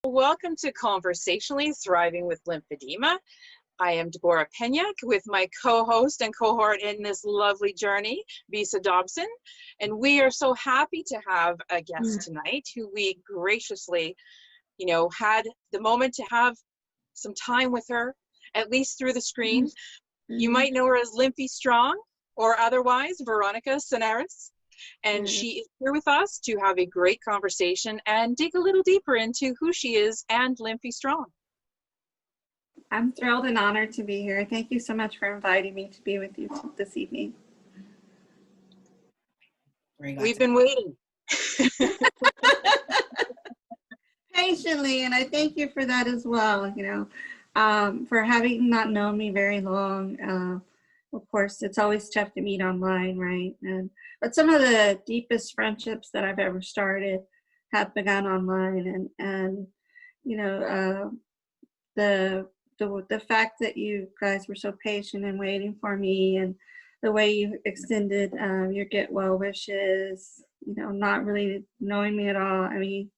Welcome to Conversationaly, Thriving with Lymphedema. I am Deborah Penyak with my co-host and cohort in this lovely journey, Bisa Dobson. And we are so happy to have a guest tonight who we graciously, had the moment to have some time with her, at least through the screen. You might know her as Lymphie Strong or otherwise Veronica Seneriz. And she is here with us to have a great conversation and dig a little deeper into who she is and Lymphie Strong. I'm thrilled and honored to be here. Thank you so much for inviting me to be with you this evening. We've been waiting. Patiently, and I thank you for that as well, for having not known me very long. Of course, it's always tough to meet online, right? But some of the deepest friendships that I've ever started have begun online, and the fact that you guys were so patient and waiting for me, and the way you extended your get well wishes, not really knowing me at all. I mean,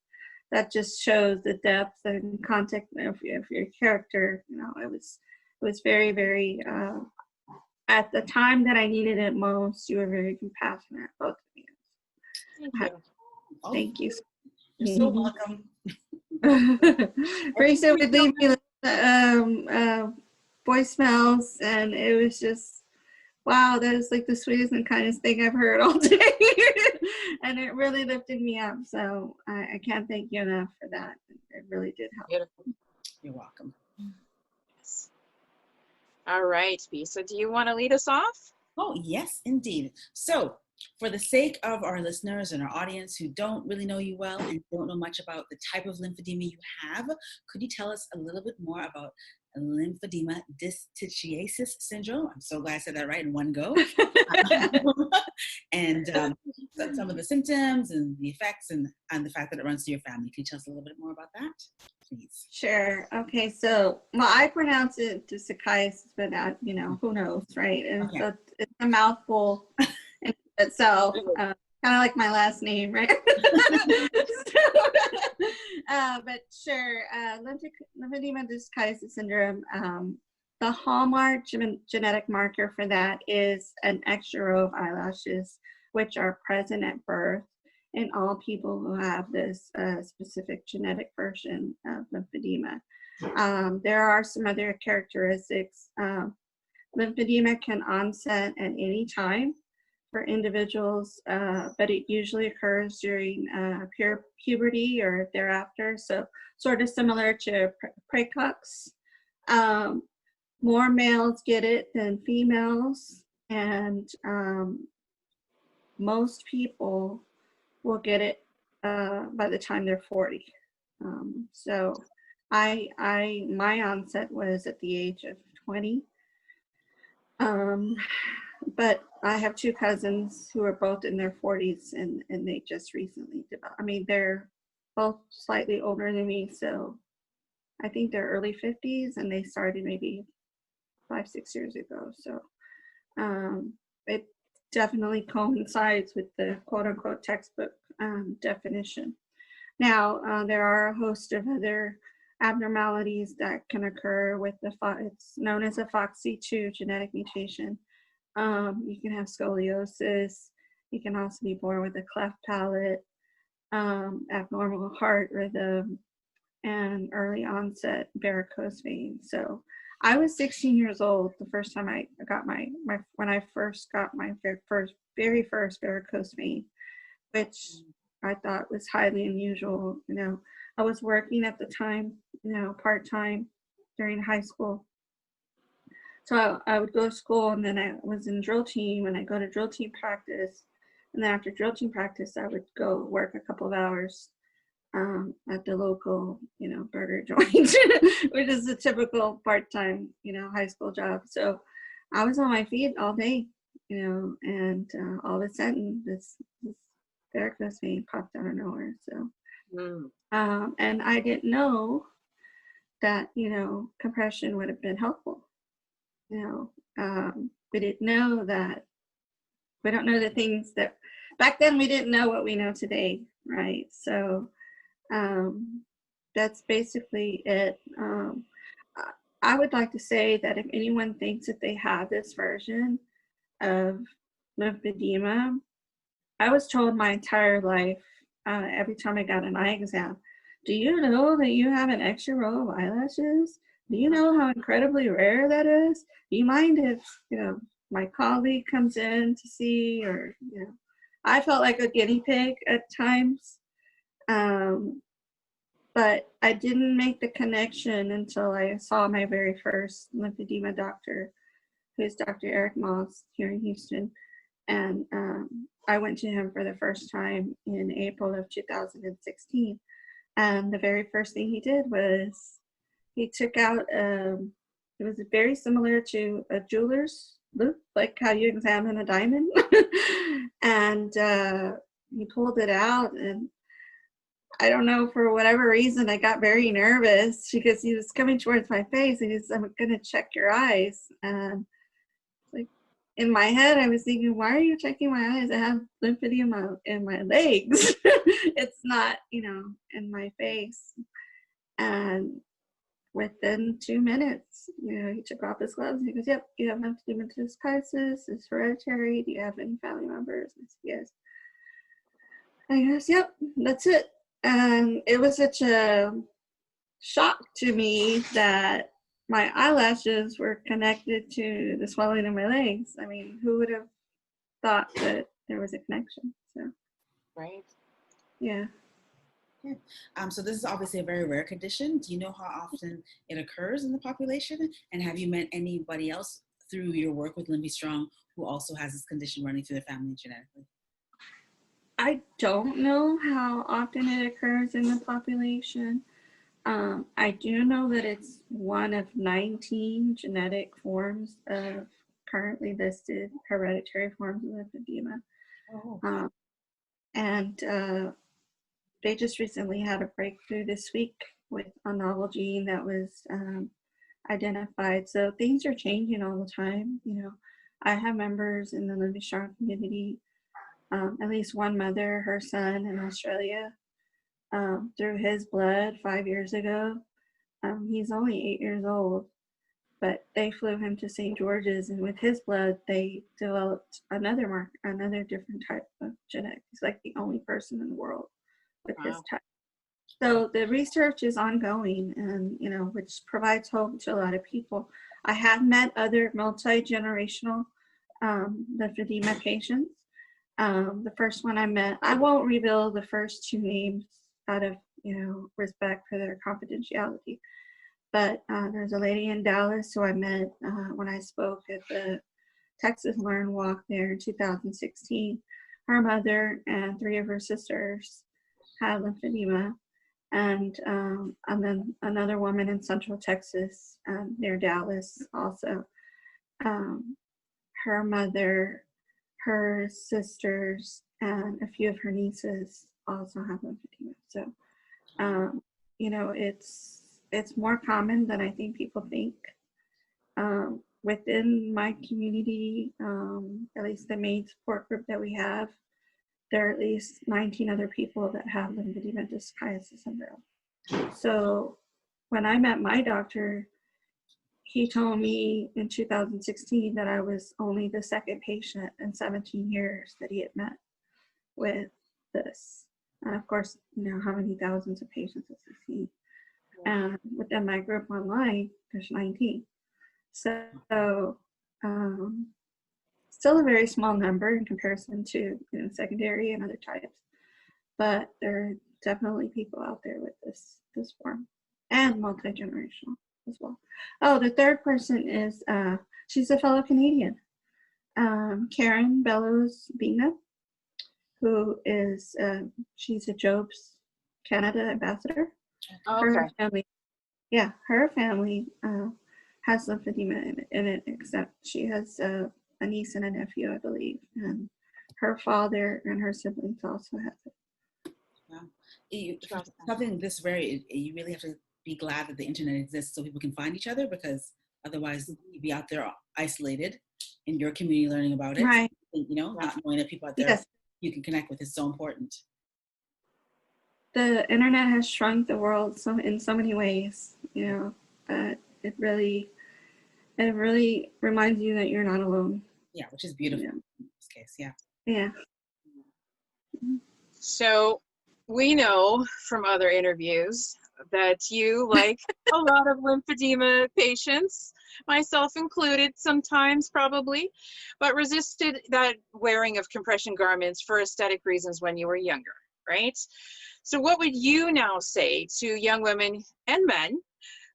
that just shows the depth and context of your character. It was very, very, at the time that I needed it most, you were very compassionate, both of you. Thank you. You're so welcome. Very soon would leave me voicemails, and it was just, wow, that is like the sweetest and kindest thing I've heard all day. And it really lifted me up. So I can't thank you enough for that. It really did help. Beautiful. You're welcome. Yes. All right, Bisa, do you want to lead us off? Oh, yes, indeed. So for the sake of our listeners and our audience who don't really know you well and don't know much about the type of lymphedema you have, could you tell us a little bit more about lymphedema dyskinesis syndrome? I'm so glad I said that right in one go. And some of the symptoms and the effects and the fact that it runs through your family. Can you tell us a little bit more about that, please? Sure. Okay. So, I pronounce it dyskinesis, but who knows, right? And Okay. so it's a mouthful in itself, kind of like my last name, right? But sure, lymphedema dyskinesis syndrome. The hallmark genetic marker for that is an extra row of eyelashes, which are present at birth in all people who have this specific genetic version of lymphedema. There are some other characteristics. Lymphedema can onset at any time for individuals, but it usually occurs during puberty or thereafter, so sort of similar to praecox. More males get it than females, and most people will get it by the time they're 40. So my onset was at the age of 20. But I have two cousins who are both in their 40s, and they just recently developed. I mean, they're both slightly older than me, so I think they're early 50s, and they started maybe 5-6 years ago. So it definitely coincides with the quote-unquote textbook definition. Now, there are a host of other abnormalities that can occur with it's known as a FOXC2 genetic mutation. You can have scoliosis. You can also be born with a cleft palate, abnormal heart rhythm, and early onset varicose veins. So I was 16 years old the first time I got when I first got my very first varicose vein, which I thought was highly unusual. I was working at the time, part-time during high school. So I would go to school, and then I was in drill team, and I go to drill team practice. And then after drill team practice, I would go work a couple of hours at the local, burger joint, which is a typical part-time, high school job. So I was on my feet all day, and all of a sudden this varicose vein popped out of nowhere. So, and I didn't know that, compression would have been helpful. We didn't know that, we don't know the things that, back then we didn't know what we know today, right? So that's basically it. I would like to say that if anyone thinks that they have this version of lymphedema, I was told my entire life, every time I got an eye exam, do you know that you have an extra row of eyelashes? Do you know how incredibly rare that is? Do you mind if, my colleague comes in to see, or, I felt like a guinea pig at times. But I didn't make the connection until I saw my very first lymphedema doctor, who's Dr. Eric Moss here in Houston. And I went to him for the first time in April of 2016. And the very first thing he did was he took out, it was very similar to a jeweler's loop, like how you examine a diamond. And he pulled it out, and I don't know, for whatever reason, I got very nervous because he was coming towards my face and he said, I'm going to check your eyes. And like in my head, I was thinking, why are you checking my eyes? I have lymphedema in my legs. It's not, in my face. And within 2 minutes, he took off his gloves and he goes, yep, you have lymphedema dyskinesis. It's hereditary. Do you have any family members? I said, yes. I guess, yep, that's it. And it was such a shock to me that my eyelashes were connected to the swelling in my legs. I mean, who would have thought that there was a connection? So, Right. yeah. So this is obviously a very rare condition. Do you know how often it occurs in the population? And have you met anybody else through your work with Lymphie Strong who also has this condition running through their family genetically? I don't know how often it occurs in the population. I do know that it's one of 19 genetic forms of currently listed hereditary forms of lymphedema. Oh. And they just recently had a breakthrough this week with a novel gene that was identified. So things are changing all the time. I have members in the Lymphie Strong community. At least one mother, her son in Australia, through his blood 5 years ago. He's only 8 years old, but they flew him to St. George's, and with his blood, they developed another different type of genetic. He's like the only person in the world with his type. So the research is ongoing, and which provides hope to a lot of people. I have met other multi-generational lymphedema patients. The first one I met, I won't reveal the first two names out of respect for their confidentiality, but there's a lady in Dallas who I met when I spoke at the Texas Learn Walk there in 2016. Her mother and 3 of her sisters had lymphedema, and then another woman in Central Texas near Dallas also. Her mother, her sisters, and a few of her nieces also have lymphedema. So, it's more common than I think people think. Within my community, at least the main support group that we have, there are at least 19 other people that have lymphedema dyskinesis syndrome. So when I met my doctor, he told me in 2016 that I was only the second patient in 17 years that he had met with this. And of course, how many thousands of patients has he seen? And within my group online, there's 19. So still a very small number in comparison to secondary and other types. But there are definitely people out there with this form, and multi-generational as well. Oh, the third person is, she's a fellow Canadian, Karen Bellows Bina, who is, she's a Jobs Canada ambassador. Okay. Her family has lymphedema in it, except she has a niece and a nephew, I believe, and her father and her siblings also have it. Wow. Something this rare, you really have to be glad that the internet exists so people can find each other, because otherwise you'd be out there isolated in your community learning about it. Right. Not knowing that people out there you can connect with is so important. the internet has shrunk the world in so many ways, you know, that it really reminds you that you're not alone. Yeah, which is beautiful Yeah. in this case. Yeah. Yeah. So we know from other interviews that you, like a lot of lymphedema patients, myself included sometimes probably, but resisted that wearing of compression garments for aesthetic reasons when you were younger, right? So what would you now say to young women and men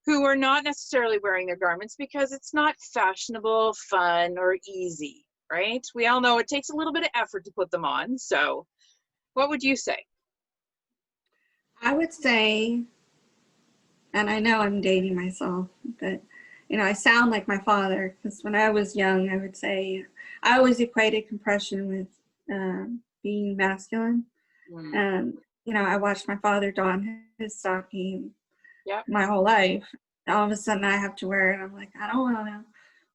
who are not necessarily wearing their garments because it's not fashionable, fun, or easy, right? We all know it takes a little bit of effort to put them on. So what would you say? I would say, and I know I'm dating myself, but you know, I sound like my father, because when I was young, I would say I always equated compression with being masculine. And you know, I watched my father don his stocking Yep. my whole life. All of a sudden, I have to wear it. I'm like, I don't want to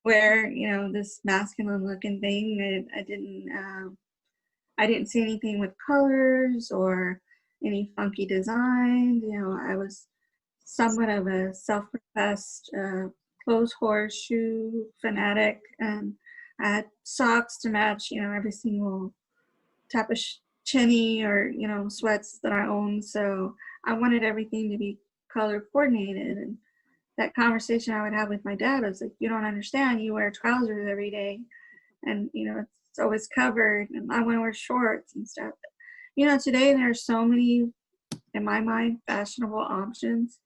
wear, you know, this masculine looking thing. I didn't see anything with colors or any funky designs. You know, I was somewhat of a self-professed clothes horse shoe fanatic, and I had socks to match, you know, every single type of chinny or, you know, sweats that I owned. So I wanted everything to be color coordinated. And that conversation I would have with my dad was like, you don't understand, you wear trousers every day and, you know, it's always covered, and I want to wear shorts and stuff. You know, today there's so many, in my mind, fashionable options.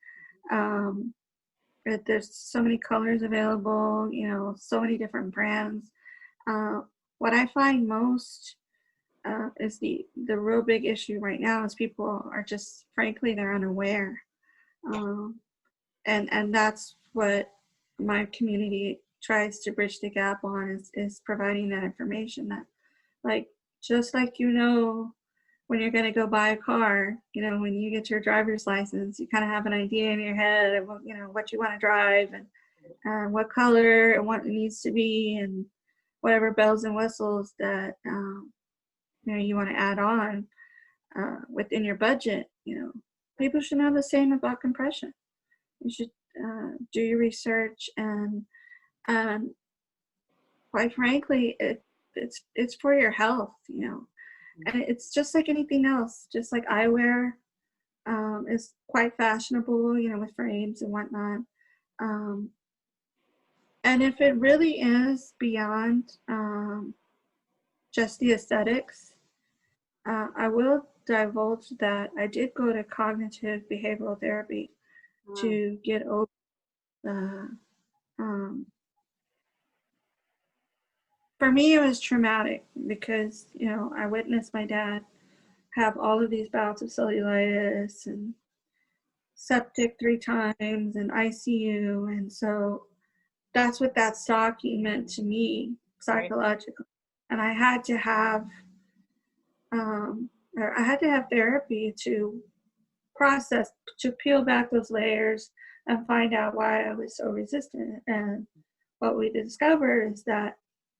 There's so many colors available, you know, so many different brands. What I find most is the real big issue right now is people are just, frankly, they're unaware. And that's what my community tries to bridge the gap on, is providing that information that, like, just like, you know, when you're going to go buy a car, you know, when you get your driver's license, you kind of have an idea in your head of, you know, what you want to drive and what color and what it needs to be and whatever bells and whistles that, you know, you want to add on within your budget. You know, people should know the same about compression. You should do your research, and quite frankly, it's for your health, you know. And it's just like anything else, just like eyewear is quite fashionable, you know, with frames and whatnot. And if it really is beyond just the aesthetics, I will divulge that I did go to cognitive behavioral therapy to get over for me, it was traumatic because, you know, I witnessed my dad have all of these bouts of cellulitis and septic 3 times and ICU. And so that's what that stocking meant to me psychologically. And I had to have, therapy to process, to peel back those layers and find out why I was so resistant. And what we discovered is that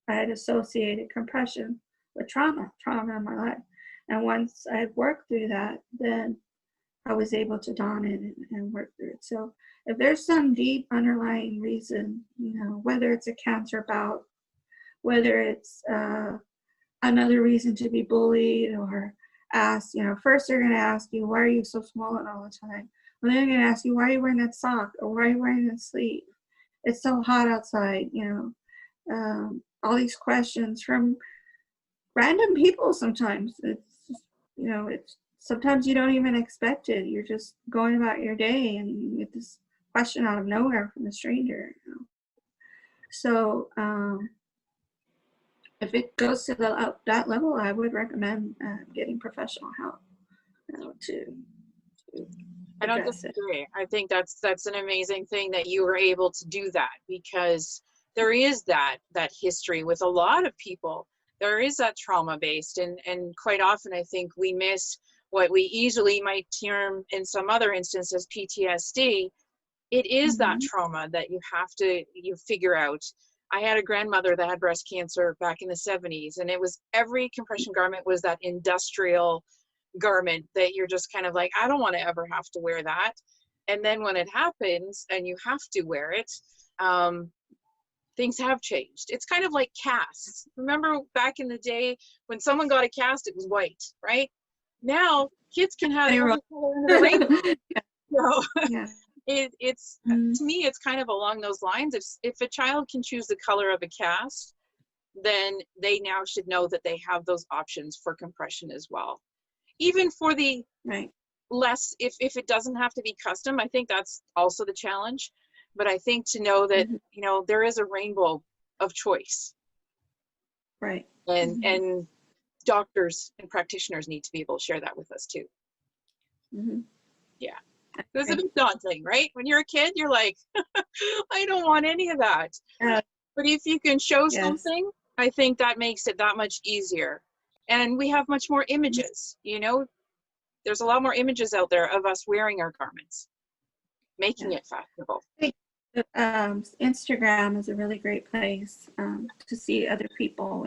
I had associated compression with trauma in my life. And once I had worked through that, then I was able to don it and work through it. So if there's some deep underlying reason, you know, whether it's a cancer bout, whether it's another reason to be bullied or asked, you know, first they're going to ask you, why are you so swollen all the time? And then they're going to ask you, why are you wearing that sock? Or why are you wearing that sleeve? It's so hot outside, you know. All these questions from random people sometimes. It's, you know, it's sometimes you don't even expect it. You're just going about your day and you get this question out of nowhere from a stranger. You know? So if it goes to that level, I would recommend getting professional help, you know, to I don't disagree. I think that's an amazing thing that you were able to do that, because there is that history with a lot of people. There is that trauma based, and quite often I think we miss what we easily might term in some other instances PTSD. It is that trauma that you figure out. I had a grandmother that had breast cancer back in the 70s, and it was every compression garment was that industrial garment that you're just kind of like, I don't want to ever have to wear that. And then when it happens and you have to wear it, things have changed. It's kind of like casts. Remember back in the day when someone got a cast, it was white, right? Now kids can have every color in the rainbow. So Yeah. it's to me, it's kind of along those lines. If a child can choose the color of a cast, then they now should know that they have those options for compression as well. Even for the Right. less, if it doesn't have to be custom, I think that's also the challenge. But I think to know that, you know, there is a rainbow of choice. Right. And doctors and practitioners need to be able to share that with us too. Yeah. It was a bit daunting, right? When you're a kid, you're like, I don't want any of that. But if you can show something, I think that makes it that much easier. And we have much more images, you know, there's a lot more images out there of us wearing our garments, making it fashionable. Instagram is a really great place to see other people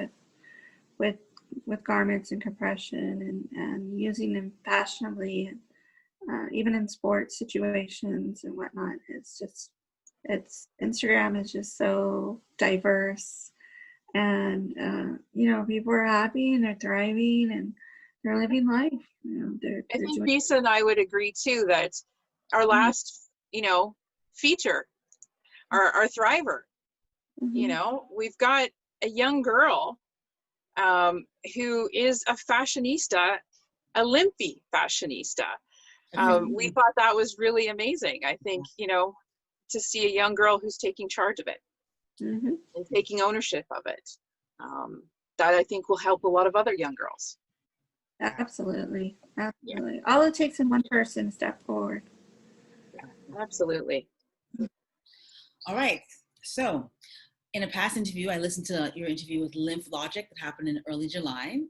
with garments and compression and using them fashionably, and even in sports situations and whatnot. Instagram is just so diverse, and you know, people are happy and they're thriving and they're living life. You know, I think Lisa and I would agree too that our last, you know, feature, our Thriver, you know, we've got a young girl who is a fashionista, a Lymphie fashionista. We thought that was really amazing. I think, you know, to see a young girl who's taking charge of it and taking ownership of it, that I think will help a lot of other young girls. Absolutely. Absolutely. All it takes is one person to step forward. Absolutely. All right. So in a past interview, I listened to your interview with Lymphlogic that happened in early July,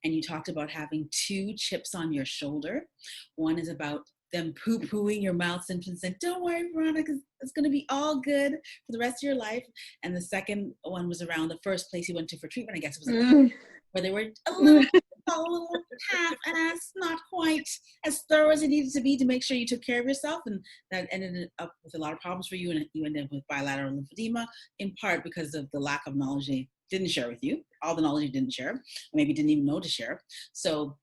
and you talked about having 2 chips on your shoulder. One is about them poo-pooing your mild symptoms and don't worry, Veronica, it's going to be all good for the rest of your life. And the second one was around the first place you went to for treatment, I guess it was where they were a little half-assed, not quite as thorough as it needed to be to make sure you took care of yourself, and that ended up with a lot of problems for you, and you ended up with bilateral lymphedema, in part because of the lack of knowledge they didn't share with you, all the knowledge you didn't share, or maybe didn't even know to share. So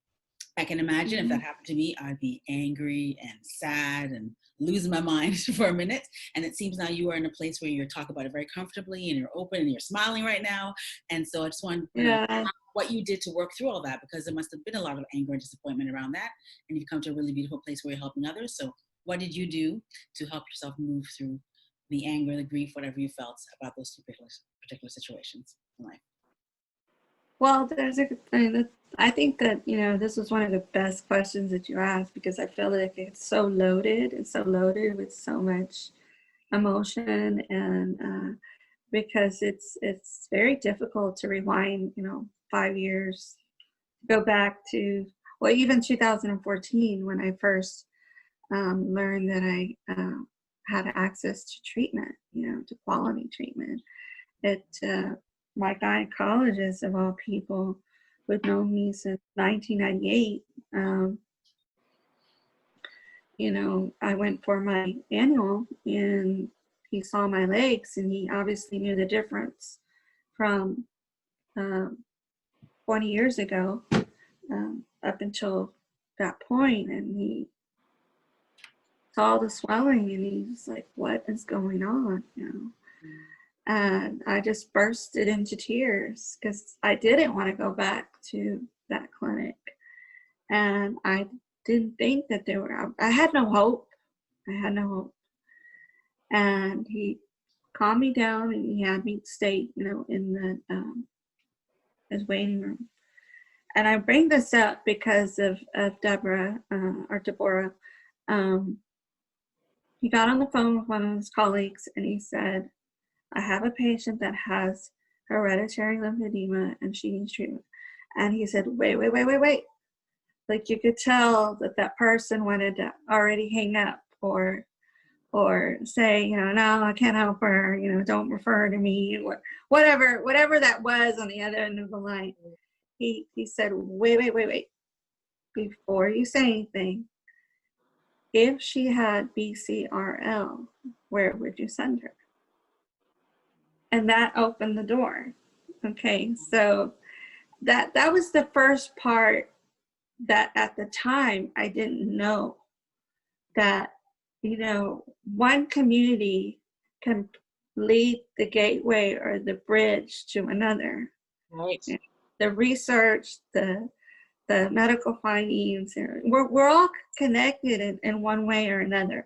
I can imagine if that happened to me, I'd be angry and sad and losing my mind for a minute. And it seems now you are in a place where you're talking about it very comfortably and you're open and you're smiling right now. And so I just want to know what you did to work through all that, because there must have been a lot of anger and disappointment around that. And you've come to a really beautiful place where you're helping others. So what did you do to help yourself move through the anger, the grief, whatever you felt about those 2 particular situations in life? Well, I think that, you know, this was one of the best questions that you asked, because I feel like it's so loaded with so much emotion, and because it's very difficult to rewind, you know, 5 years, go back to, well, even 2014 when I first learned that I had access to treatment, you know, to quality treatment. My gynecologist, of all people, who had known me since 1998, you know, I went for my annual and he saw my legs, and he obviously knew the difference from 20 years ago up until that point, and he saw the swelling and he was like, what is going on, you know? And I just bursted into tears because I didn't want to go back to that clinic. And I didn't think that I had no hope. And he calmed me down and he had me stay, you know, in the his waiting room. And I bring this up because of Deborah. He got on the phone with one of his colleagues and he said, I have a patient that has hereditary lymphedema and she needs treatment. And he said, wait. Like you could tell that person wanted to already hang up or say, you know, no, I can't help her, you know, don't refer to me, whatever that was on the other end of the line. He said, wait. before you say anything, if she had BCRL, where would you send her? And that opened the door. Okay, so that was the first part that at the time I didn't know, that, you know, one community can lead the gateway or the bridge to another. Right. The research, the medical findings, we're all connected in one way or another.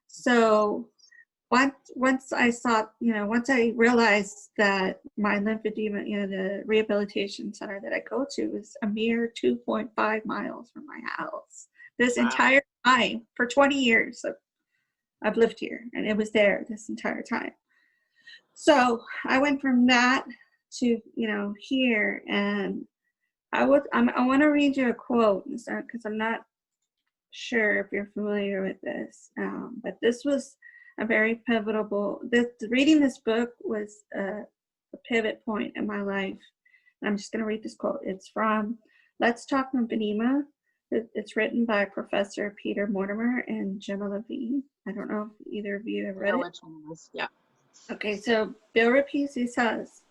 So once I saw, you know, once I realized that my lymphedema, you know, the rehabilitation center that I go to is a mere 2.5 miles from my house. This entire time, for 20 years, I've lived here, and it was there this entire time. So I went from that to, you know, here, and I want to read you a quote, because I'm not sure if you're familiar with this, but this was a very pivotal. Reading this book was a pivot point in my life. And I'm just going to read this quote. It's from Let's Talk Lymphedema. It's written by Professor Peter Mortimer and Gemma Lymphie. I don't know if either of you have read it. Which one was, yeah. Okay, so Bill repeats, he says,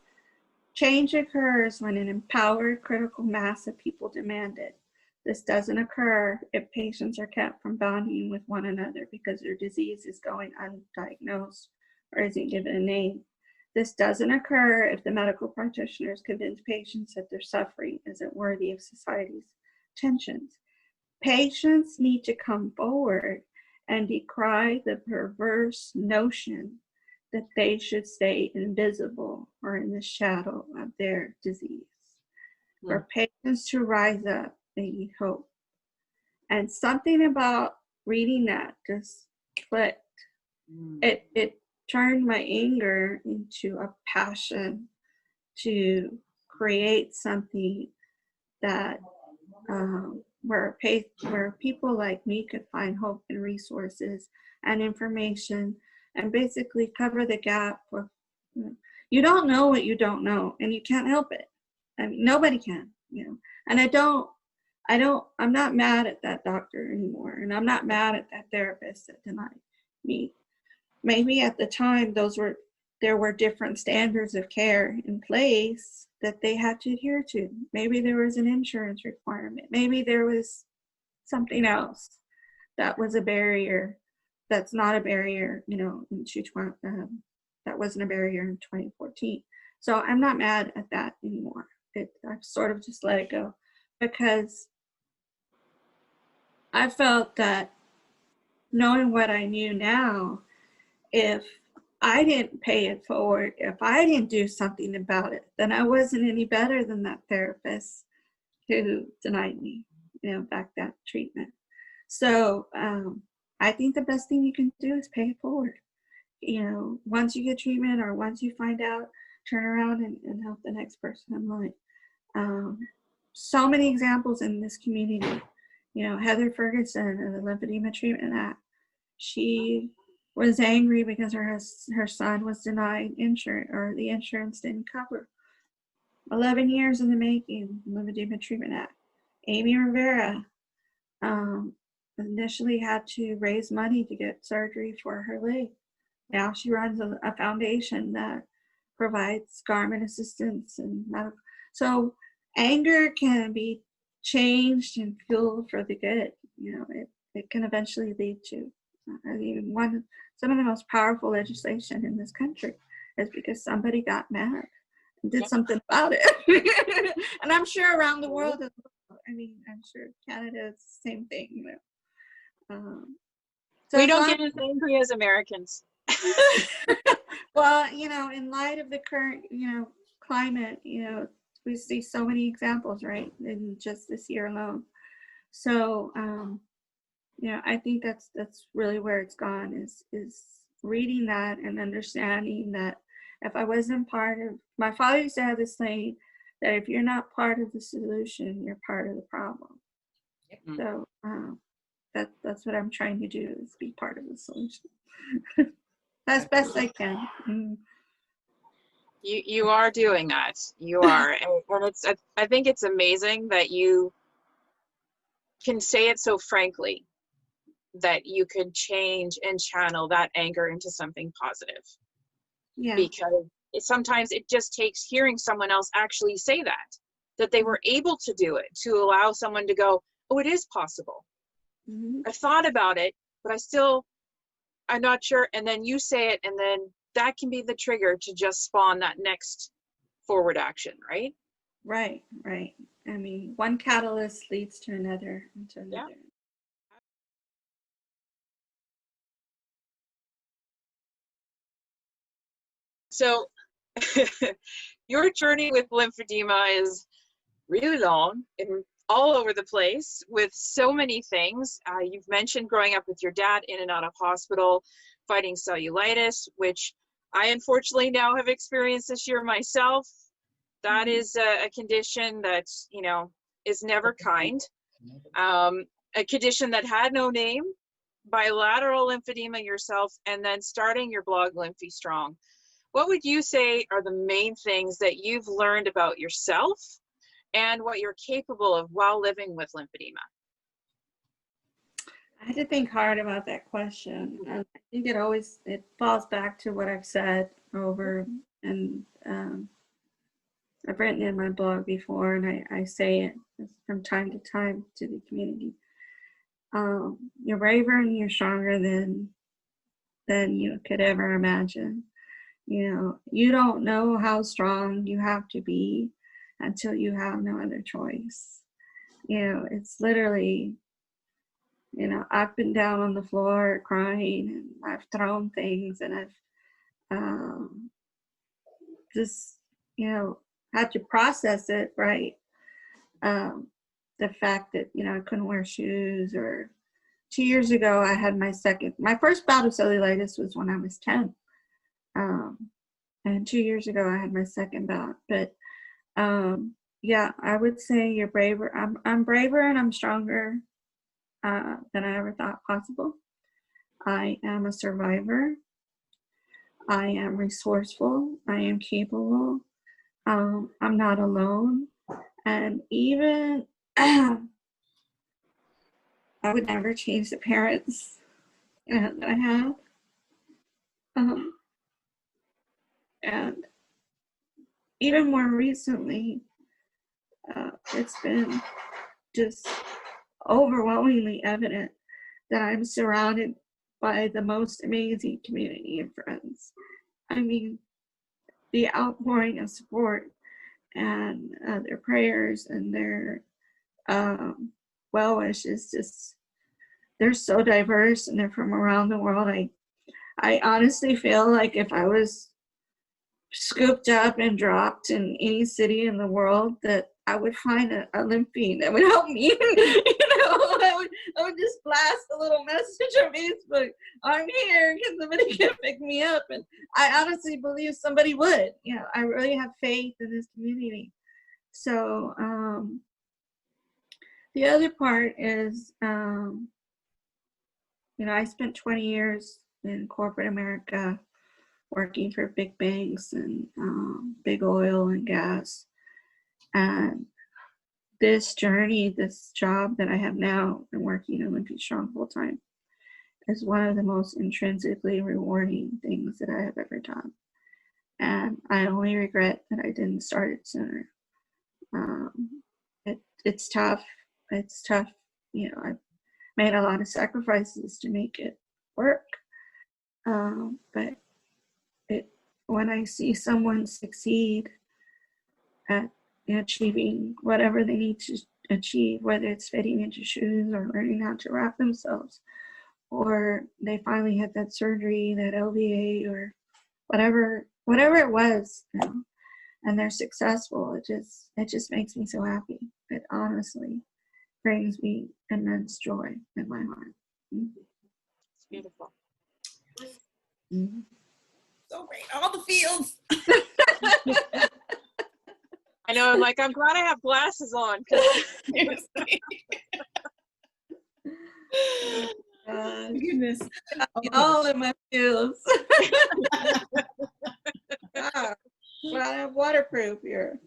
change occurs when an empowered critical mass of people demand it. This doesn't occur if patients are kept from bonding with one another because their disease is going undiagnosed or isn't given a name. This doesn't occur if the medical practitioners convince patients that their suffering isn't worthy of society's attentions. Patients need to come forward and decry the perverse notion that they should stay invisible or in the shadow of their disease. For patients to rise up, they need hope. And something about reading that just clicked. It turned my anger into a passion to create something that where people like me could find hope and resources and information, and basically cover the gap with, you don't know what you don't know, and you can't help it. I mean, nobody can, you know. And I'm not mad at that doctor anymore, and I'm not mad at that therapist that denied me. Maybe at the time there were different standards of care in place that they had to adhere to. Maybe there was an insurance requirement. Maybe there was something else that was a barrier. That's not a barrier, you know, that wasn't a barrier in 2014. So I'm not mad at that anymore. I've sort of just let it go, because I felt that, knowing what I knew now, if I didn't pay it forward, if I didn't do something about it, then I wasn't any better than that therapist who denied me, you know, back that treatment. So I think the best thing you can do is pay it forward. You know, once you get treatment or once you find out, turn around and help the next person in line. So many examples in this community. You know, Heather Ferguson of the Lymphedema Treatment Act, she was angry because her son was denied insurance, or the insurance didn't cover. 11 years in the making, Lymphedema Treatment Act. Amy Rivera initially had to raise money to get surgery for her leg. Now she runs a foundation that provides garment assistance and medical. So anger can be changed and fueled for the good. You know, it can eventually lead to, some of the most powerful legislation in this country is because somebody got mad and did something about it. And I'm sure around the world as well. I mean, I'm sure Canada is the same thing, you know. So we don't get as angry as Americans. Well, you know, in light of the current, you know, climate, you know, we see so many examples, right, in just this year alone. So, you know, I think that's really where it's gone, is reading that and understanding that if I wasn't part of, my father used to have this saying that if you're not part of the solution, you're part of the problem. Yep. So that's what I'm trying to do, is be part of the solution. As best I can. You are doing that. You are, and it's. I think it's amazing that you can say it so frankly that you could change and channel that anger into something positive. Yeah. Because sometimes it just takes hearing someone else actually say that they were able to do it, to allow someone to go, oh, it is possible. Mm-hmm. I thought about it, but I'm not sure. And then you say it, and then that can be the trigger to just spawn that next forward action, right? Right, right. I mean, one catalyst leads to another, Yeah. So your journey with lymphedema is really long and all over the place with so many things. You've mentioned growing up with your dad in and out of hospital, fighting cellulitis, which I unfortunately now have experienced this year myself. That is a condition that, you know, is never kind. A condition that had no name, bilateral lymphedema yourself, and then starting your blog, Lymphie Strong. What would you say are the main things that you've learned about yourself and what you're capable of while living with lymphedema? I had to think hard about that question. I think it falls back to what I've said over, and I've written in my blog before, and I say it from time to time to the community. You're braver and you're stronger than you could ever imagine. You know, you don't know how strong you have to be until you have no other choice. You know, it's literally, you know, I've been down on the floor crying, and I've thrown things, and I've just, you know, had to process it, right? The fact that, you know, I couldn't wear shoes, or 2 years ago, I had my first bout of cellulitis was when I was 10. And 2 years ago, I had my second bout. But yeah, I would say you're braver. I'm braver and I'm stronger than I ever thought possible. I am a survivor. I am resourceful. I am capable. I'm not alone. And even I would never change the parents that I have. And even more recently, it's been just overwhelmingly evident that I'm surrounded by the most amazing community of friends. I mean, the outpouring of support and their prayers and their well wishes, just, they're so diverse, and they're from around the world. I honestly feel like if I was scooped up and dropped in any city in the world, that I would find a Lymphie that would help me. You know, I would just blast a little message on Facebook, I'm here, can somebody come pick me up? And I honestly believe somebody would. You know, I really have faith in this community. So the other part is, you know, I spent 20 years in corporate America working for big banks and big oil and gas. And this journey, this job that I have now, and working in Lymphie Strong full time, is one of the most intrinsically rewarding things that I have ever done. And I only regret that I didn't start it sooner. It's tough. It's tough. You know, I've made a lot of sacrifices to make it work. But when I see someone succeed at achieving whatever they need to achieve, whether it's fitting into shoes or learning how to wrap themselves, or they finally had that surgery, that LVA, or whatever it was, you know, and they're successful, it just makes me so happy. It honestly brings me immense joy in my heart. It's beautiful. Mm-hmm. So great, all the feels. I know, like, I'm glad I have glasses on. Goodness. All in my feels. Well, I have waterproof here.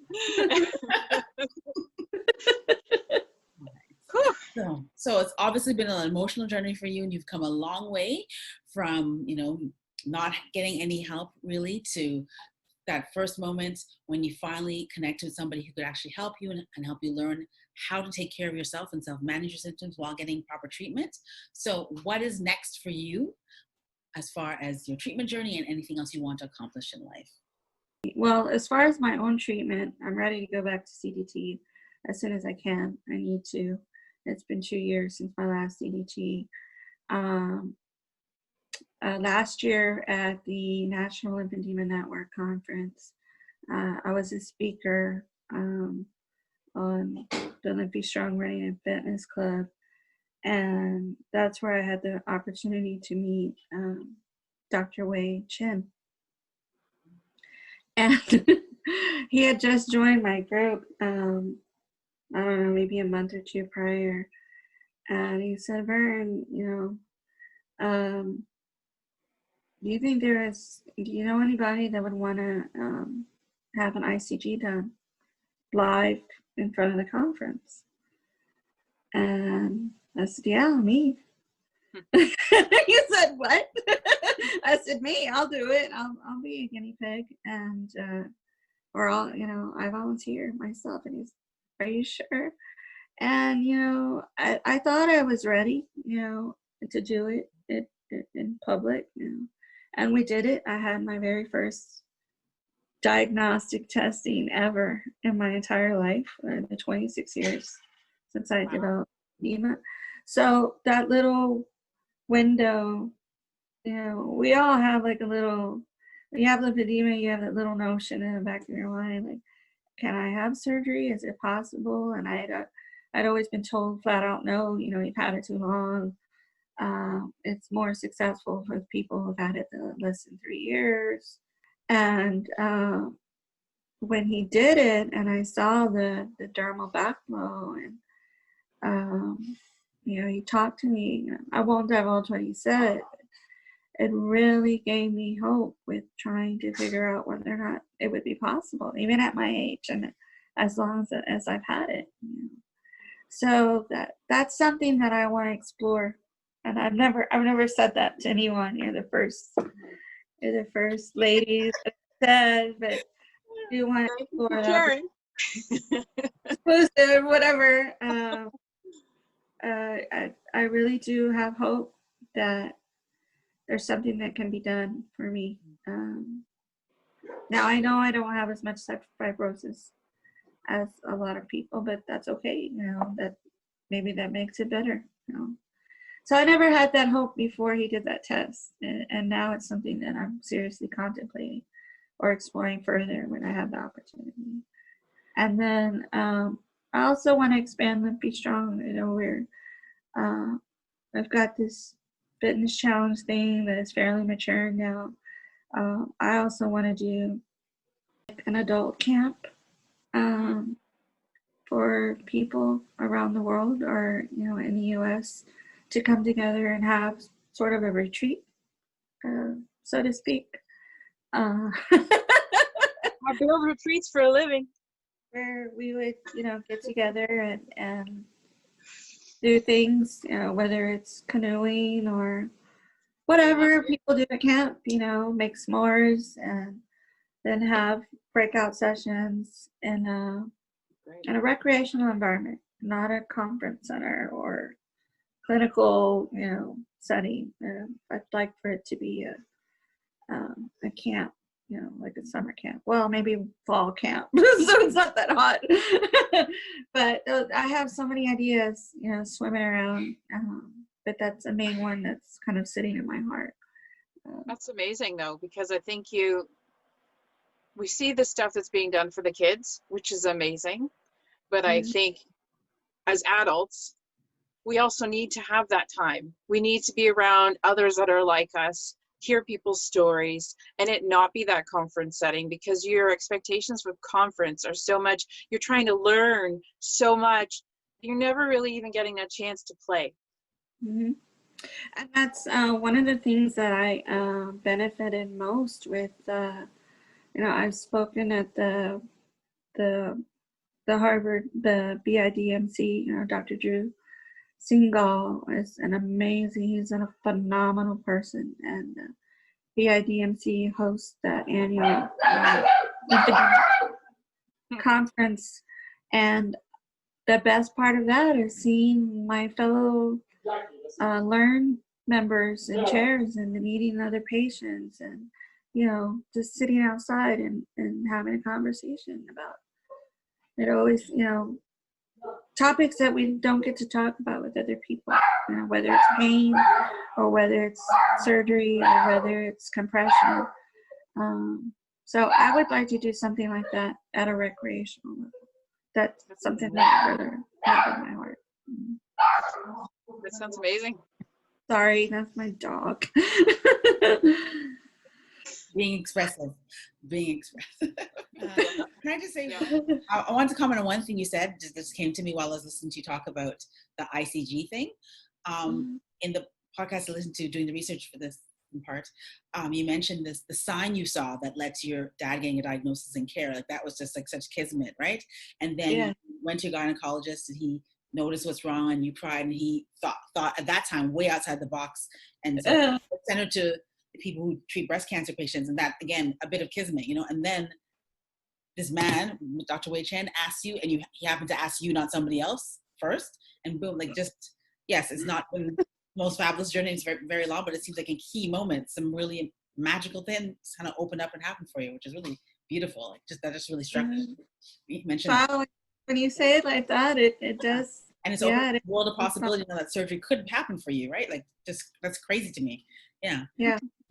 So it's obviously been an emotional journey for you, and you've come a long way from, not getting any help really to that first moment when you finally connect with somebody who could actually help you and help you learn how to take care of yourself and self-manage your symptoms while getting proper treatment. So what is next for you as far as your treatment journey and anything else you want to accomplish in life? Well, as far as my own treatment, I'm ready to go back to CDT as soon as I can. I need to. It's been 2 years since my last CDT. Last year at the National Lymphedema Network conference, I was a speaker on the Lymphie Strong Running and Fitness Club, and that's where I had the opportunity to meet Dr. Wei Chin. And he had just joined my group, I don't know, maybe a month or two prior. And he said, Vern, do you know anybody that would want to have an ICG done live in front of the conference? And I said, yeah, me. He said, what? I said, me, I'll do it. I'll be a guinea pig. And, or I volunteer myself. And he's, are you sure? And, I thought I was ready, to do it in public, and we did it. I had my very first diagnostic testing ever in my entire life, in the 26 years since I developed lymphedema. So that little window, we all have like a little, when you have lymphedema, you have that little notion in the back of your mind, like, can I have surgery? Is it possible? And I'd always been told flat out, no, you've had it too long. It's more successful for people who've had it less than 3 years. And when he did it, and I saw the dermal backflow, and he talked to me. I won't divulge what he said. It really gave me hope with trying to figure out whether or not it would be possible, even at my age, and as long as I've had it. So that's something that I want to explore. And I've never said that to anyone. You're the first lady that said, but do want to explore that. Exclusive, whatever. I really do have hope that there's something that can be done for me. Now I know I don't have as much fibrosis as a lot of people, but that's okay. That maybe that makes it better. So I never had that hope before he did that test, and now it's something that I'm seriously contemplating or exploring further when I have the opportunity. And then I also want to expand Lymphie Strong. Where I've got this fitness challenge thing that is fairly mature now. I also want to do an adult camp for people around the world, or in the U.S., to come together and have sort of a retreat, so to speak. I build retreats for a living, where we would get together and do things, whether it's canoeing or whatever people do at camp, make s'mores, and then have breakout sessions in a recreational environment, not a conference center or clinical, setting. I'd like for it to be a camp, like a summer camp. Well, maybe fall camp, so it's not that hot. But I have so many ideas, swimming around. But that's a main one that's kind of sitting in my heart. That's amazing, though, because I think we see the stuff that's being done for the kids, which is amazing. But I think as adults, we also need to have that time. We need to be around others that are like us, hear people's stories, and it not be that conference setting, because your expectations for conference are so much, you're trying to learn so much, you're never really even getting a chance to play. Mm-hmm. And that's one of the things that I benefited most with. I've spoken at the Harvard, the BIDMC, Dr. Drew Singal is an amazing, he's a phenomenal person, and BIDMC hosts the annual conference, and the best part of that is seeing my fellow learn members and chairs and meeting other patients, and just sitting outside and having a conversation about it. Always, topics that we don't get to talk about with other people, whether it's pain or whether it's surgery or whether it's compression. So I would like to do something like that at a recreational level. That's something that I really have in my heart. That sounds amazing. Sorry, that's my dog. Being expressive. Can I just say, I want to comment on one thing you said. Just came to me while I was listening to you talk about the ICG thing. In the podcast I listened to doing the research for this in part, you mentioned the sign you saw that led to your dad getting a diagnosis and care. Like that was just like such kismet, right? And then you went to a gynecologist and he noticed what's wrong, and you cried, and he thought at that time way outside the box, and so sent it to the people who treat breast cancer patients. And that, again, a bit of kismet, and then this man, Dr. Wei Chen, asked you, and he happened to ask you, not somebody else first, and boom, like just, yes, it's not been the most fabulous journey, it's very, very long, but it seems like in key moments, some really magical things kind of opened up and happened for you, which is really beautiful. Like that just really struck me. You mentioned wow, when you say it like that, it does. And it's opened the world of possibility that surgery could happen for you, right? Like, just, that's crazy to me. Yeah.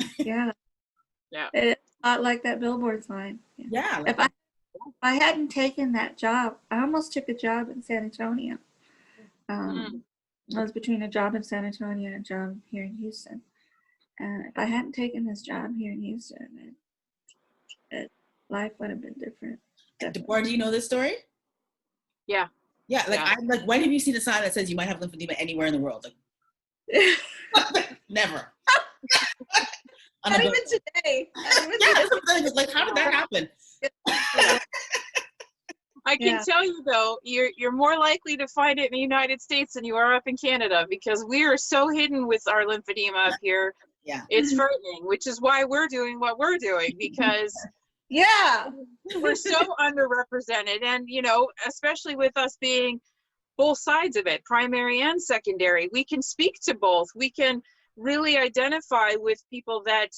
It's not like that billboard sign. Yeah. If I hadn't taken that job, I almost took a job in San Antonio. I was between a job in San Antonio and a job here in Houston. And if I hadn't taken this job here in Houston, life would have been different. Deborah, do you know this story? Yeah. Yeah, like when have you seen a sign that says you might have lymphedema anywhere in the world? Like, never. Not even today. Like, how did that happen? I can tell you though, you're more likely to find it in the United States than you are up in Canada, because we are so hidden with our lymphedema up here. Yeah. It's frightening, which is why we're doing what we're doing, because we're so underrepresented. And especially with us being both sides of it, primary and secondary, we can speak to both. We can really identify with people that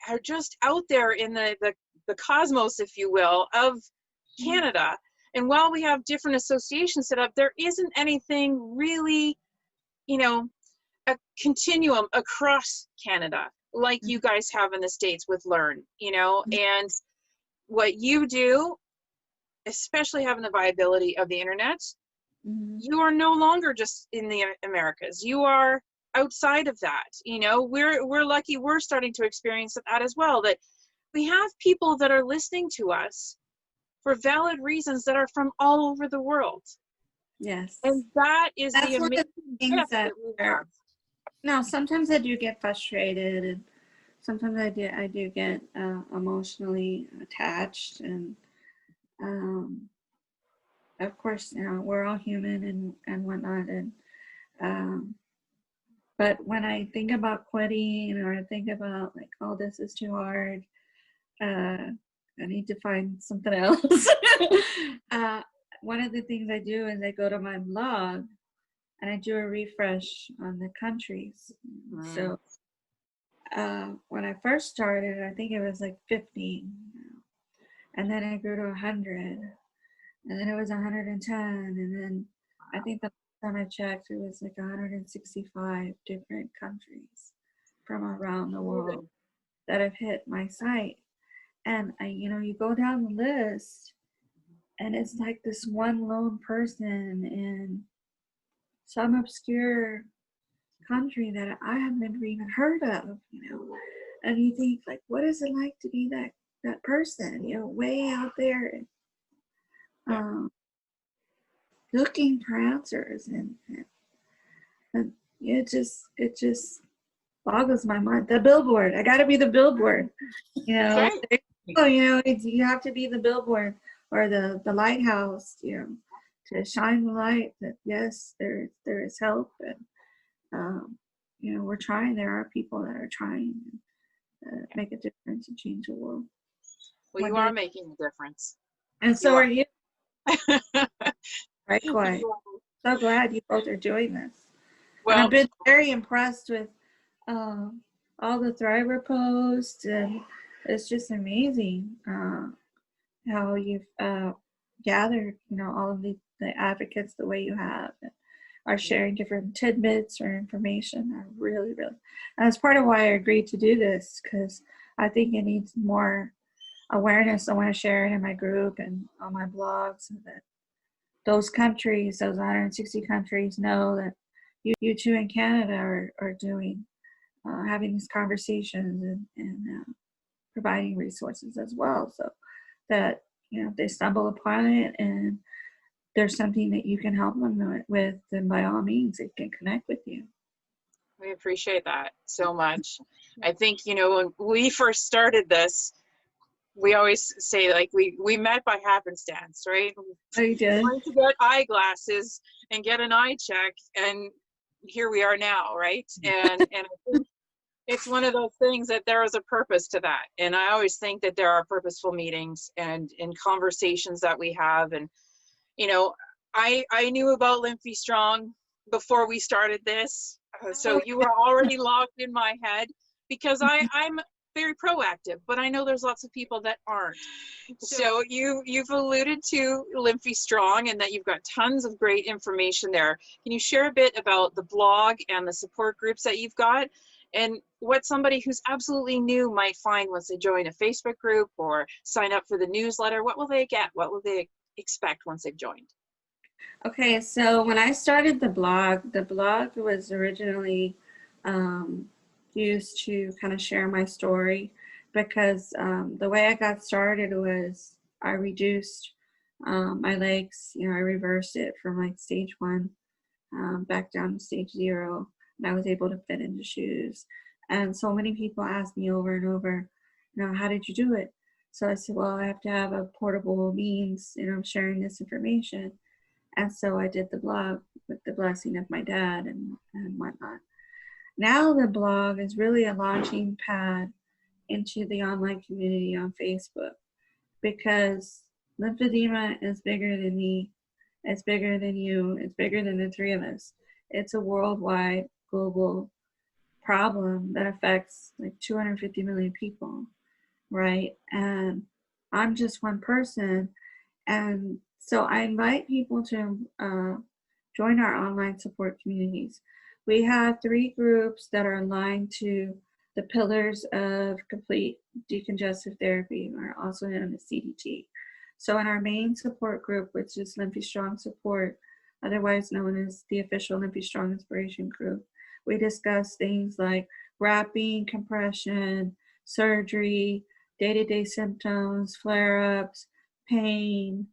are just out there in the cosmos, if you will, of Canada. And while we have different associations set up, there isn't anything really, a continuum across Canada like you guys have in the States with Learn, and what you do, especially having the viability of the internet, you are no longer just in the Americas. You are outside of that. We're lucky we're starting to experience that as well, that we have people that are listening to us for valid reasons that are from all over the world. Yes. And that's the amazing things that we have. No, sometimes I do get frustrated, and sometimes I do get emotionally attached, and of course, we're all human and whatnot, and but when I think about quitting, or I think about like, oh, this is too hard, I need to find something else. One of the things I do is I go to my blog and I do a refresh on the countries. So when I first started, I think it was like 15, and then I grew to 100, and then it was 110, and then I think the time I checked, it was like 165 different countries from around the world that have hit my site. And you go down the list, and it's like this one lone person in some obscure country that I have never even heard of, and you think, like, what is it like to be that person, way out there, looking for answers, and it just boggles my mind. The billboard, I got to be the billboard, Right. You have to be the billboard or the lighthouse, to shine the light that yes, there is his help. And, you know, we're trying. There are people that are trying to make a difference and change the world. Well, you are making a difference. And so are you. You Right, quite. So glad you both are doing this. Well, and I've been very impressed with all the Thriver posts, and it's just amazing how you've gathered, you know, all of the advocates the way you have, and are sharing different tidbits or information. I really, and that's part of why I agreed to do this, because I think it needs more awareness. I want to share it in my group and on my blog, so that those countries, those 160 countries, know that you two in Canada are doing, having these conversations and providing resources as well, so that, you know, if they stumble upon it and there's something that you can help them with, then by all means, they can connect with you. we appreciate that so much. I think, you know, when we first started this, we always say, like, we met by happenstance, right? Oh, you did? Going to get eyeglasses and get an eye check, and here we are now, right? And I think it's one of those things that there is a purpose to that. And I always think that there are purposeful meetings and in conversations that we have. And, you know, I knew about Lymphie Strong before we started this. So you were already locked in my head, because I'm very proactive, but I know there's lots of people that aren't. So you've alluded to Lymphie Strong, and that you've got tons of great information there. Can you share a bit about the blog and the support groups that you've got, and what somebody who's absolutely new might find once they join a Facebook group or sign up for the newsletter? What will they get? What will they expect once they've joined? Okay, so when I started the blog was originally used to kind of share my story, because the way I got started was I reduced my legs. You know, I reversed it from like stage 1 back down to stage 0, and I was able to fit into shoes. And so many people asked me over and over, you know, how did you do it? So I said, well, I have to have a portable means, you know, sharing this information. And so I did the blog with the blessing of my dad and whatnot. Now the blog is really a launching pad into the online community on Facebook, because lymphedema is bigger than me, it's bigger than you, it's bigger than the three of us. It's a worldwide, global problem that affects like 250 million people, right? And I'm just one person. And so I invite people to join our online support communities. We have 3 groups that are aligned to the pillars of complete decongestive therapy, or also known as CDT. So in our main support group, which is Lymphie Strong Support, otherwise known as the official Lymphie Strong Inspiration Group, we discuss things like wrapping, compression, surgery, day-to-day symptoms, flare-ups, pain,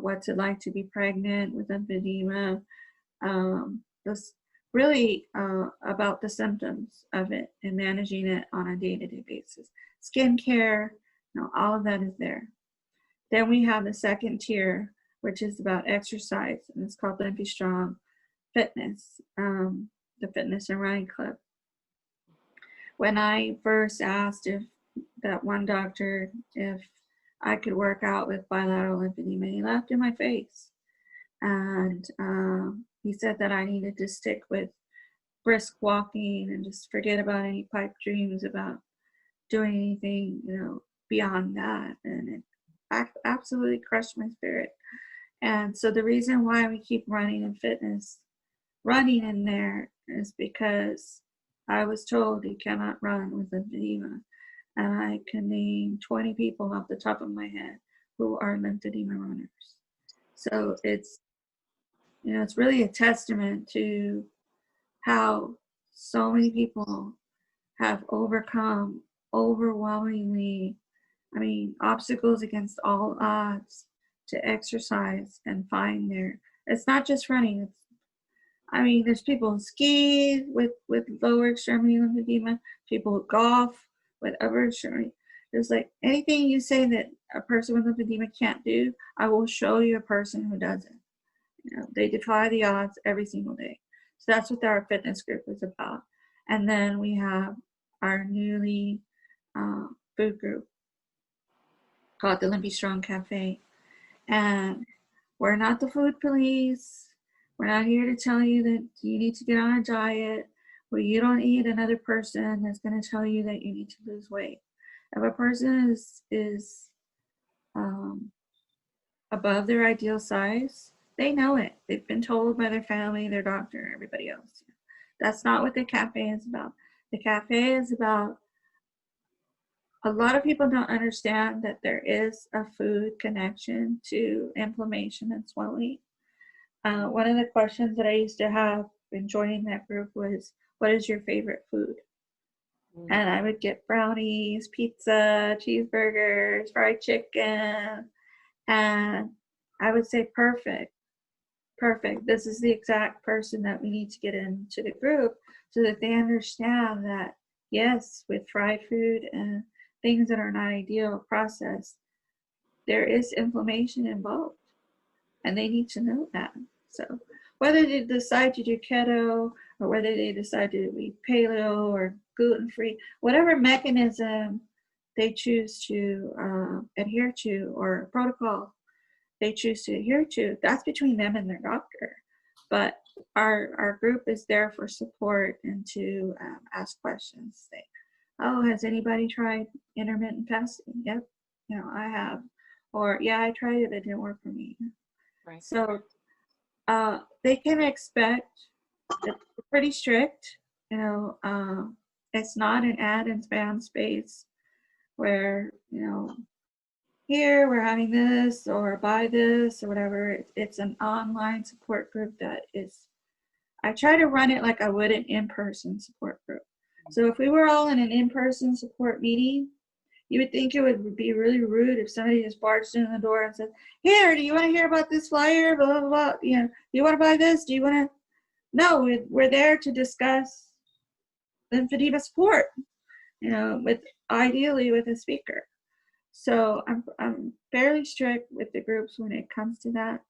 what's it like to be pregnant with lymphedema, this really about the symptoms of it and managing it on a day-to-day basis. Skincare, you know, all of that is there. Then we have the second tier, which is about exercise, and it's called Lymphie Strong Fitness, the Fitness and Running Club. When I first asked if that one doctor if I could work out with bilateral lymphedema, he laughed in my face. And he said that I needed to stick with brisk walking and just forget about any pipe dreams about doing anything, you know, beyond that. And it absolutely crushed my spirit. And so the reason why we keep running and fitness running in there is because I was told you cannot run with lymphedema. And I can name 20 people off the top of my head who are lymphedema runners. So it's, you know, it's really a testament to how so many people have overcome overwhelmingly, I mean, obstacles against all odds to exercise and find their, it's not just running. It's, I mean, there's people who ski with lower extremity lymphedema, people who golf with upper extremity. There's like anything you say that a person with lymphedema can't do, I will show you a person who does it. You know, they defy the odds every single day. So that's what our fitness group is about. And then we have our newly food group called the Lymphie Strong Cafe. And we're not the food police. We're not here to tell you that you need to get on a diet, where you don't eat another person that's going to tell you that you need to lose weight. If a person is above their ideal size, they know it. They've been told by their family, their doctor, everybody else. That's not what the cafe is about. The cafe is about, a lot of people don't understand that there is a food connection to inflammation and swelling. One of the questions that I used to have in joining that group was, what is your favorite food? And I would get brownies, pizza, cheeseburgers, fried chicken. And I would say, perfect. This is the exact person that we need to get into the group, so that they understand that, yes, with fried food and things that are not ideal processed, there is inflammation involved. And they need to know that. So whether they decide to do keto, or whether they decide to be paleo or gluten-free, whatever mechanism they choose to adhere to, or protocol they choose to adhere to, that's between them and their doctor. But our group is there for support and to ask questions. Say, oh, has anybody tried intermittent fasting? Yep, I have. Or, yeah, I tried it, it didn't work for me. Right. So they can expect, it's pretty strict, it's not an ad and spam space where, here we're having this, or buy this, or whatever. It's an online support group that is, I try to run it like I would an in-person support group. So if we were all in an in-person support meeting, you would think it would be really rude if somebody just barged in the door and said, here, do you want to hear about this flyer? Blah, blah, blah. Do you want to buy this? Do you want to? No, we're there to discuss lymphedema support, ideally with a speaker. So I'm fairly strict with the groups when it comes to that.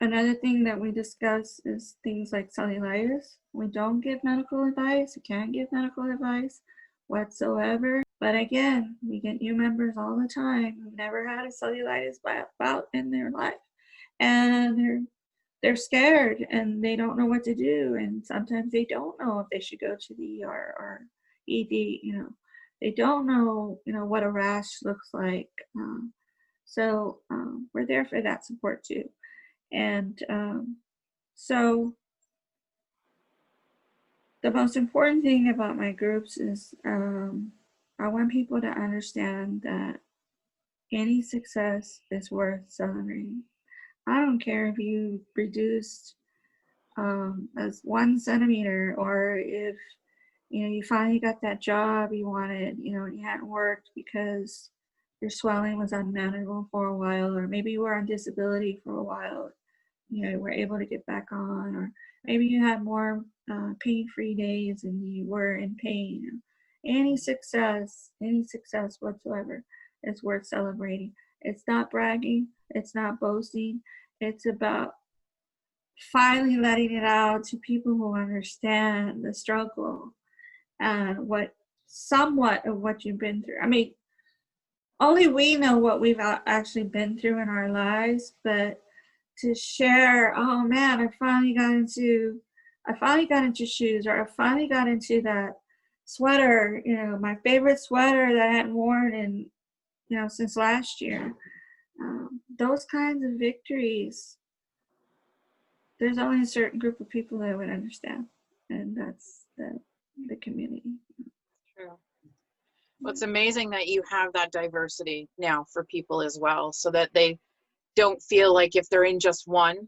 Another thing that we discuss is things like cellulitis. We don't give medical advice. We can't give medical advice whatsoever. But again, we get new members all the time who've never had a cellulitis bout in their life. And they're scared and they don't know what to do. And sometimes they don't know if they should go to the ER or ED, They don't know, what a rash looks like. So we're there for that support too. And so the most important thing about my groups is I want people to understand that any success is worth celebrating. I don't care if you reduced as 1 centimeter, or if you finally got that job you wanted, and you hadn't worked because your swelling was unmanageable for a while, or maybe you were on disability for a while, you were able to get back on, or maybe you had more pain-free days and you were in pain. Any success whatsoever is worth celebrating. It's not bragging, it's not boasting, it's about finally letting it out to people who understand the struggle and somewhat of what you've been through. I mean, only we know what we've actually been through in our lives, but to share, oh man, I finally got into shoes, or I finally got into that sweater, my favorite sweater that I hadn't worn in, since last year. Those kinds of victories, there's only a certain group of people that would understand, and that's the community. True. Well, it's amazing that you have that diversity now for people as well, so that they don't feel like if they're in just one,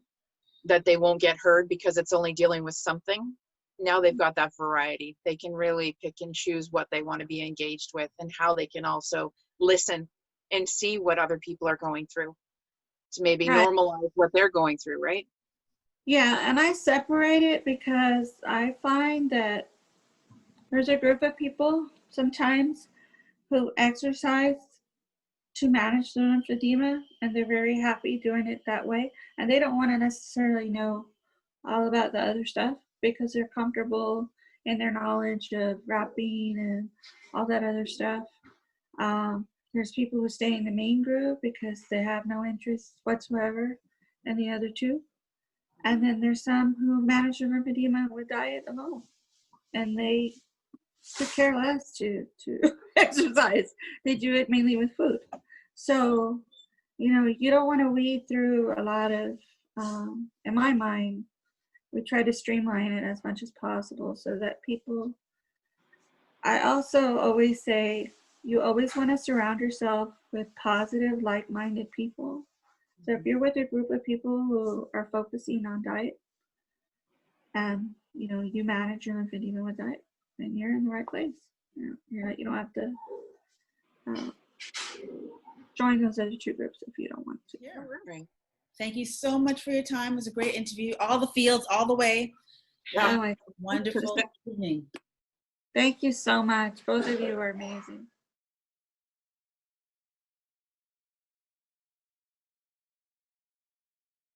that they won't get heard because it's only dealing with something. Now they've got that variety. They can really pick and choose what they want to be engaged with, and how they can also listen and see what other people are going through to maybe normalize what they're going through, right? Yeah, and I separate it because I find that there's a group of people sometimes who exercise to manage the lymphedema, and they're very happy doing it that way. And they don't want to necessarily know all about the other stuff because they're comfortable in their knowledge of wrapping and all that other stuff. There's people who stay in the main group because they have no interest whatsoever in the other two. And then there's some who manage their lymphedema with diet alone. And they could care less to exercise. They do it mainly with food. So, you don't want to weed through a lot of, in my mind, we try to streamline it as much as possible so that people, I also always say, you always want to surround yourself with positive, like-minded people. So if you're with a group of people who are focusing on diet and, you manage your lymphedema with diet, then you're in the right place. You don't have to join those other two groups if you don't want to. Yeah. Thank you so much for your time. It was a great interview. All the fields, all the way. Yeah. Wonderful evening. Thank you so much. Both of you are amazing.